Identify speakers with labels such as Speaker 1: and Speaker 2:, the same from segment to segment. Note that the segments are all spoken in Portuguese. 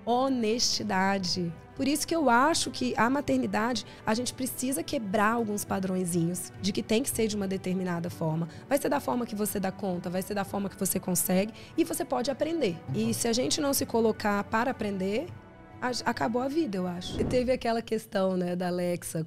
Speaker 1: honestidade. Por isso que eu acho que a maternidade, a gente precisa quebrar alguns padrõezinhos de que tem que ser de uma determinada forma. Vai ser da forma que você dá conta, vai ser da forma que você consegue e você pode aprender. E se a gente não se colocar para aprender, acabou a vida, eu acho. E teve aquela questão, né, da Alexa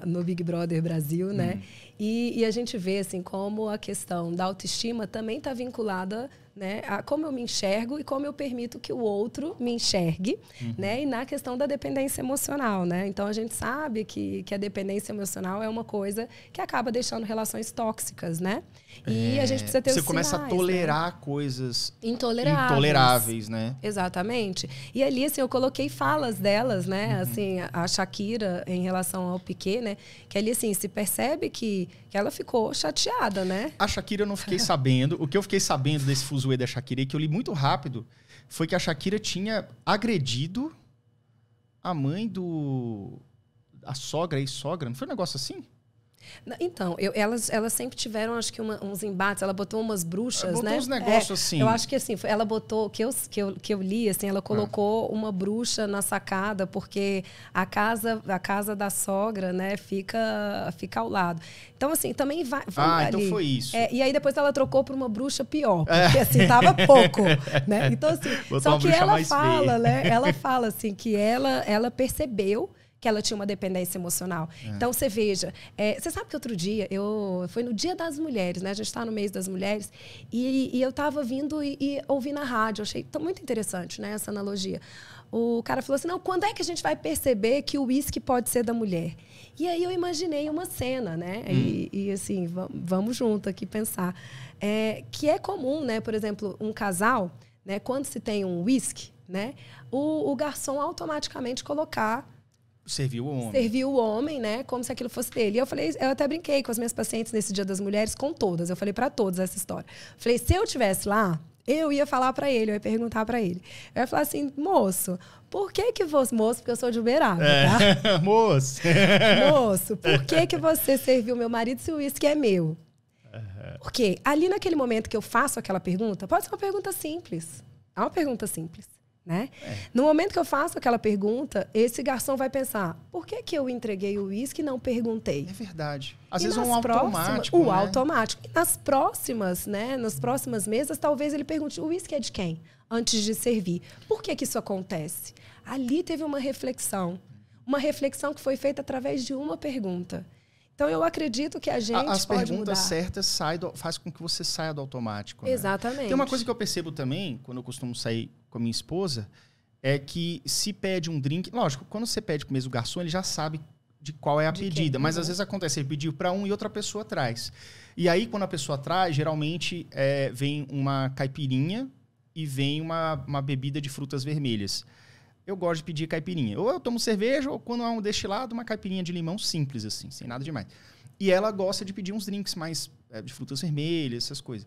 Speaker 1: no Big Brother Brasil, né? E a gente vê assim, como a questão da autoestima também está vinculada, né, a como eu me enxergo e como eu permito que o outro me enxergue, né? E na questão da dependência emocional, né? Então a gente sabe que a dependência emocional é uma coisa que acaba deixando relações tóxicas, né? E a gente precisa ter os sinais,
Speaker 2: começa a tolerar, né, coisas
Speaker 1: intoleráveis,
Speaker 2: né?
Speaker 1: Exatamente. E ali, assim, eu coloquei falas delas, né? Assim, a Shakira em relação ao Piquet, né? Que ali, assim, se percebe que ela ficou chateada, né?
Speaker 2: A Shakira eu não fiquei sabendo. O que eu fiquei sabendo desse fuzuê da Shakira, que eu li muito rápido, foi que a Shakira tinha agredido a mãe a sogra e sogra. Não foi um negócio assim?
Speaker 1: Então, elas sempre tiveram, acho que uns embates. Ela botou umas bruxas,
Speaker 2: botou
Speaker 1: né?
Speaker 2: Uns negócios assim.
Speaker 1: Eu acho que assim, ela botou, que eu li, assim, ela colocou uma bruxa na sacada, porque a casa da sogra, né, fica ao lado. Então, assim, também vai ali.
Speaker 2: Então foi isso.
Speaker 1: E aí depois ela trocou por uma bruxa pior, porque assim, tava pouco, né? Então, assim,
Speaker 2: botou
Speaker 1: só que ela fala,
Speaker 2: feia,
Speaker 1: né? Ela fala, assim, que ela percebeu que ela tinha uma dependência emocional. Então, você veja, você sabe que outro dia, foi no Dia das Mulheres, né? A gente está no mês das mulheres, e eu estava vindo e ouvi na rádio, achei muito interessante, né, essa analogia. O cara falou assim, não, quando é que a gente vai perceber que o uísque pode ser da mulher? E aí eu imaginei uma cena, né? E assim, vamos junto aqui pensar. Que é comum, né? Por exemplo, um casal, né? Quando se tem um uísque, né? O garçom automaticamente colocar...
Speaker 2: Serviu o homem.
Speaker 1: Serviu o homem, né? Como se aquilo fosse dele. E eu até brinquei com as minhas pacientes nesse Dia das Mulheres, com todas. Eu falei para todas essa história. Falei, se eu estivesse lá, eu ia falar para ele, eu ia perguntar para ele. Eu ia falar assim, moço, por que você... Moço, porque eu sou de Uberaba, tá?
Speaker 2: Moço.
Speaker 1: Moço, por que você serviu meu marido se o uísque é meu? Porque ali naquele momento que eu faço aquela pergunta, pode ser uma pergunta simples. É uma pergunta simples. Né? No momento que eu faço aquela pergunta, esse garçom vai pensar, por que eu entreguei o uísque e não perguntei?
Speaker 2: É verdade. Às vezes é um automático.
Speaker 1: O automático. E nas próximas, né? Nas próximas mesas, talvez ele pergunte, o uísque é de quem? Antes de servir. Por que isso acontece? Ali teve uma reflexão. Uma reflexão que foi feita através de uma pergunta. Então, eu acredito que a gente
Speaker 2: As
Speaker 1: pode
Speaker 2: perguntas
Speaker 1: mudar.
Speaker 2: certas faz com que você saia do automático. Né?
Speaker 1: Exatamente.
Speaker 2: Tem uma coisa que eu percebo também, quando eu costumo sair com a minha esposa, é que se pede um drink... Lógico, quando você pede mesmo o garçom, ele já sabe de qual é a pedida. Mas às vezes acontece, ele pediu para um e outra pessoa traz. E aí, quando a pessoa traz, geralmente vem uma caipirinha e vem uma bebida de frutas vermelhas. Eu gosto de pedir caipirinha. Ou eu tomo cerveja, ou quando há um destilado, uma caipirinha de limão simples, assim, sem nada demais. E ela gosta de pedir uns drinks mais de frutas vermelhas, essas coisas.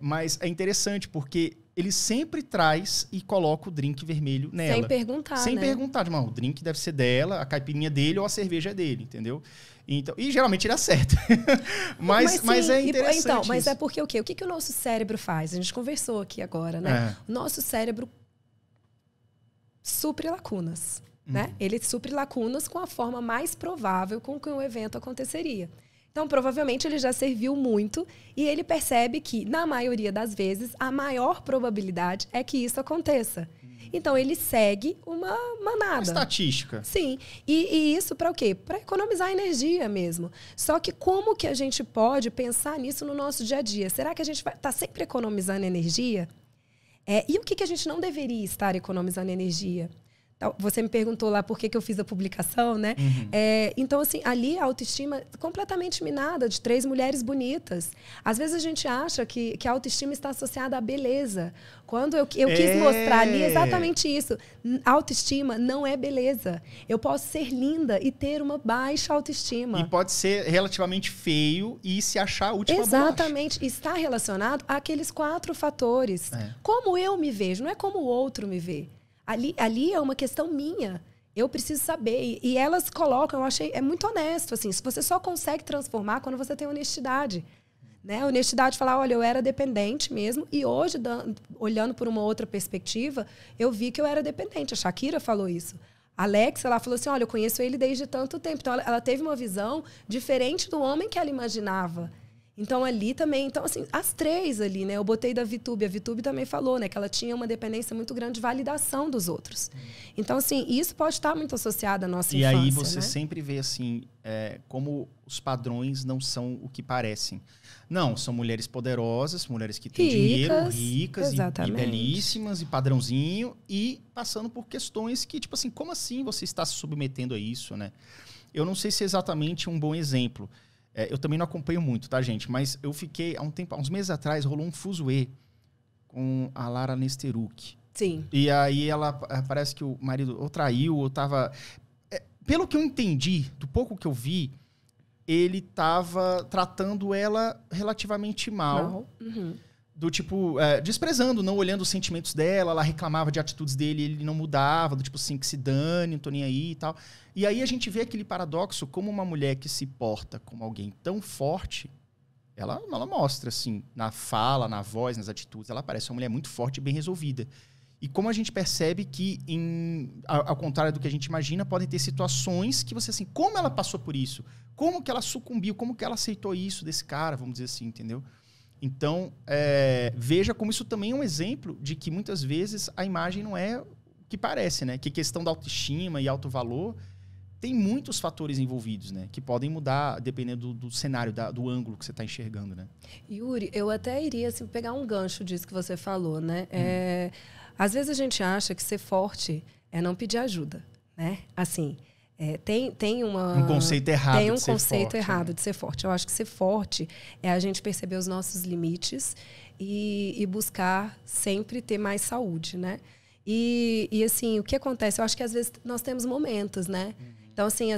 Speaker 2: Mas é interessante, porque ele sempre traz e coloca o drink vermelho nela.
Speaker 1: Sem perguntar,
Speaker 2: Sem
Speaker 1: né?
Speaker 2: perguntar. O drink deve ser dela, a caipirinha dele ou a cerveja é dele, entendeu? Então, e geralmente ele acerta. mas é interessante
Speaker 1: então, mas
Speaker 2: isso.
Speaker 1: é porque o quê? O que o nosso cérebro faz? A gente conversou aqui agora, né? O nosso cérebro supre lacunas, né? Ele supre lacunas com a forma mais provável com que um evento aconteceria. Então, provavelmente, ele já serviu muito e ele percebe que, na maioria das vezes, a maior probabilidade é que isso aconteça. Então, ele segue uma manada.
Speaker 2: Uma estatística.
Speaker 1: Sim. E isso para o quê? Para economizar energia mesmo. Só que como que a gente pode pensar nisso no nosso dia a dia? Será que a gente vai estar sempre economizando energia? E o que a gente não deveria estar economizando energia? Você me perguntou lá por que eu fiz a publicação, né? Então, assim, ali a autoestima completamente minada de 3 mulheres bonitas. Às vezes a gente acha que a autoestima está associada à beleza. Quando eu quis mostrar ali exatamente isso. Autoestima não é beleza. Eu posso ser linda e ter uma baixa autoestima.
Speaker 2: E pode ser relativamente feio e se achar a última
Speaker 1: Exatamente. Está relacionado àqueles 4 fatores. Como eu me vejo, não é como o outro me vê. Ali é uma questão minha. Eu preciso saber. E elas colocam, eu achei, é muito honesto, assim, se você só consegue transformar quando você tem honestidade. Né? Honestidade, falar, olha, eu era dependente mesmo. E hoje, olhando por uma outra perspectiva, eu vi que eu era dependente. A Shakira falou isso. A Alex, ela falou assim, olha, eu conheço ele desde tanto tempo. Então, ela teve uma visão diferente do homem que ela imaginava. Então, ali também... Então, assim, as três ali, né? Eu botei da Vitube. A Vitube também falou, né? Que ela tinha uma dependência muito grande de validação dos outros. Então, assim, isso pode estar muito associado à nossa infância.
Speaker 2: E aí você
Speaker 1: né?
Speaker 2: sempre vê, assim, como os padrões não são o que parecem. Não, são mulheres poderosas, mulheres que têm dinheiro, ricas e belíssimas, e padrãozinho, e passando por questões que, tipo assim, como assim você está se submetendo a isso, né? Eu não sei se é exatamente um bom exemplo. Eu também não acompanho muito, tá, gente? Mas eu fiquei, há uns meses atrás, rolou um fuzuê com a Lara Nesteruk.
Speaker 1: Sim.
Speaker 2: E aí ela, parece que o marido ou traiu, ou tava... Pelo que eu entendi, do pouco que eu vi, ele tava tratando ela relativamente mal.
Speaker 1: Uhum.
Speaker 2: Do tipo, desprezando, não olhando os sentimentos dela, ela reclamava de atitudes dele, ele não mudava, do tipo assim, que se dane, não tô nem aí e tal. E aí a gente vê aquele paradoxo, como uma mulher que se porta como alguém tão forte, ela mostra, assim, na fala, na voz, nas atitudes, ela parece uma mulher muito forte e bem resolvida. E como a gente percebe que, ao contrário do que a gente imagina, podem ter situações que você, assim, como ela passou por isso? Como que ela sucumbiu? Como que ela aceitou isso desse cara, vamos dizer assim, entendeu? Então, veja como isso também é um exemplo de que muitas vezes a imagem não é o que parece, né? Que questão da autoestima e alto valor tem muitos fatores envolvidos, né? Que podem mudar dependendo do cenário, do ângulo que você está enxergando, né?
Speaker 1: Yuri, eu até iria assim, pegar um gancho disso que você falou, né? Às vezes a gente acha que ser forte é não pedir ajuda, né? Assim... tem um conceito errado
Speaker 2: tem um
Speaker 1: de ser conceito
Speaker 2: forte,
Speaker 1: errado
Speaker 2: né?
Speaker 1: de ser forte. Eu acho que ser forte é a gente perceber os nossos limites e buscar sempre ter mais saúde, né? E assim, o que acontece? Eu acho que às vezes nós temos momentos, né? Então, assim,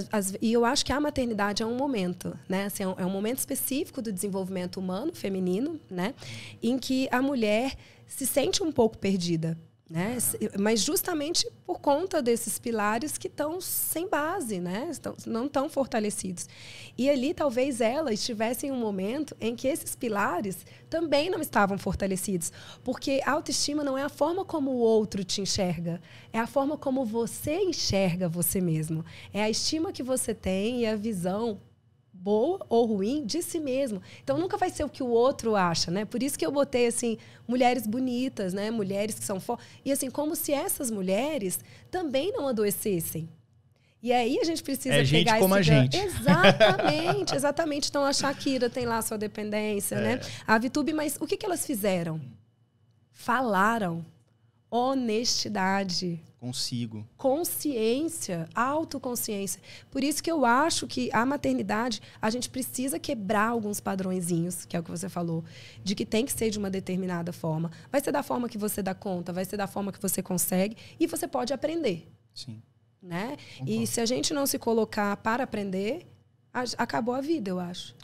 Speaker 1: e eu acho que a maternidade é um momento, né? Assim, é um momento específico do desenvolvimento humano, feminino, né? Em que a mulher se sente um pouco perdida. Né? Mas justamente por conta desses pilares que estão sem base, né? Não estão fortalecidos. E ali talvez ela estivesse em um momento em que esses pilares também não estavam fortalecidos. Porque a autoestima não é a forma como o outro te enxerga, é a forma como você enxerga você mesmo. É a estima que você tem e a visão boa ou ruim de si mesmo. Então, nunca vai ser o que o outro acha, né? Por isso que eu botei, assim, mulheres bonitas, né? Mulheres que são fortes. E, assim, como se essas mulheres também não adoecessem. E aí a gente precisa pegar
Speaker 2: gente como a gente.
Speaker 1: Exatamente, exatamente. Então, a Shakira tem lá a sua dependência, né? A Vitube, mas o que elas fizeram? Falaram. Honestidade.
Speaker 2: Consigo.
Speaker 1: Consciência, autoconsciência. Por isso que eu acho que a maternidade, a gente precisa quebrar alguns padrõezinhos, que é o que você falou, de que tem que ser de uma determinada forma. Vai ser da forma que você dá conta, vai ser da forma que você consegue e você pode aprender.
Speaker 2: Sim.
Speaker 1: Né? E se a gente não se colocar para aprender, acabou a vida, eu acho.